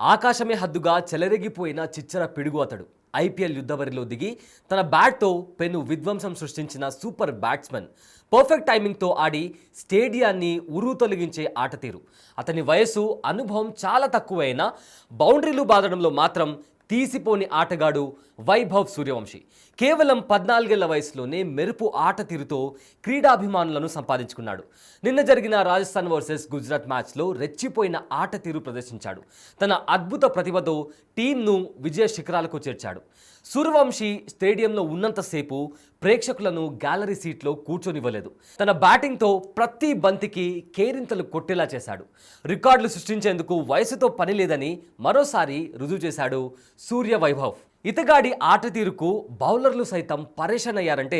ఆకాశమే హద్దుగా చెలరేగిపోయిన చిచ్చర పిడుగు అతడు. ఐపీఎల్ యుద్ధబరిలో దిగి తన బ్యాట్తో పెను విధ్వంసం సృష్టించిన సూపర్ బ్యాట్స్మన్. పర్ఫెక్ట్ టైమింగ్తో ఆడి స్టేడియాన్ని ఉరువు తొలగించే ఆటతీరు. అతని వయసు, అనుభవం చాలా తక్కువైనా బౌండరీలు బాదడంలో మాత్రం తీసిపోని ఆటగాడు వైభవ్ సూర్యవంశీ. కేవలం 14 ఏళ్ల వయసులోనే మెరుపు ఆట తీరుతో క్రీడాభిమానులను సంపాదించుకున్నాడు. నిన్న జరిగిన రాజస్థాన్ వర్సెస్ గుజరాత్ మ్యాచ్లో రెచ్చిపోయిన ఆట తీరు ప్రదర్శించాడు. తన అద్భుత ప్రతిభతో టీంను విజయ శిఖరాలకు చేర్చాడు. సూర్యవంశీ స్టేడియంలో ఉన్నంతసేపు ప్రేక్షకులను గ్యాలరీ సీట్లో కూర్చొనివ్వలేదు. తన బ్యాటింగ్తో ప్రతి బంతికి కేరింతలు కొట్టేలా చేశాడు. రికార్డులు సృష్టించేందుకు వయసుతో పని లేదని మరోసారి రుజువు చేశాడు సూర్య వైభవ్. ఇతగాడి ఆట తీరుకు బౌలర్లు సైతం పరేషాన్ అయ్యారంటే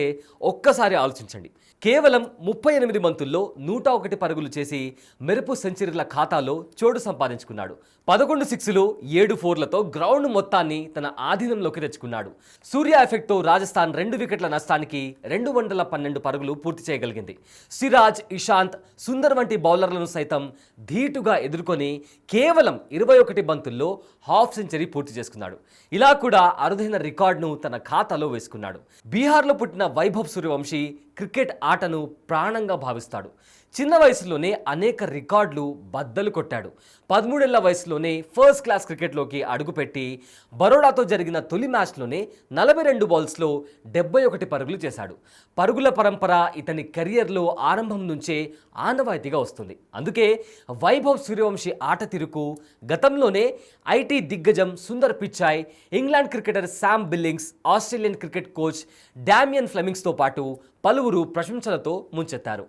ఒక్కసారి ఆలోచించండి. కేవలం 38 బంతుల్లో 101 పరుగులు చేసి మెరుపు సెంచరీల ఖాతాలో చోటు సంపాదించుకున్నాడు. 11 సిక్స్లు 7 ఫోర్లతో గ్రౌండ్ మొత్తాన్ని తన ఆధీనంలోకి తెచ్చుకున్నాడు. సూర్య ఎఫెక్ట్తో రాజస్థాన్ 2 వికెట్ల నష్టానికి 212 పరుగులు పూర్తి చేయగలిగింది. సిరాజ్, ఇషాంత్, సుందర్ వంటి బౌలర్లను సైతం ధీటుగా ఎదుర్కొని కేవలం 21 బంతుల్లో హాఫ్ సెంచరీ పూర్తి చేసుకున్నాడు. ఇలా కూడా అరుదైన రికార్డును తన ఖాతాలో వేసుకున్నాడు. బీహార్లో పుట్టిన వైభవ్ సూర్యవంశీ క్రికెట్ ఆటను ప్రాణంగా భావిస్తాడు. చిన్న వయసులోనే అనేక రికార్డులు బద్దలు కొట్టాడు. 13 ఏళ్ల వయసులోనే ఫస్ట్ క్లాస్ క్రికెట్లోకి అడుగుపెట్టి బరోడాతో జరిగిన తొలి మ్యాచ్లోనే 42 బాల్స్లో 71 పరుగులు చేశాడు. పరుగుల పరంపర ఇతని కెరియర్లో ఆరంభం నుంచే ఆనవాయితీగా వస్తుంది. అందుకే వైభవ్ సూర్యవంశీ ఆట తీరుకు గతంలోనే ఐటీ దిగ్గజం Sundar Pichai, England cricketer Sam Billings, Australian cricket coach Damien ఫ్లెమింగ్స్తో పాటు పలువురు ప్రశంసలతో ముంచెత్తారు.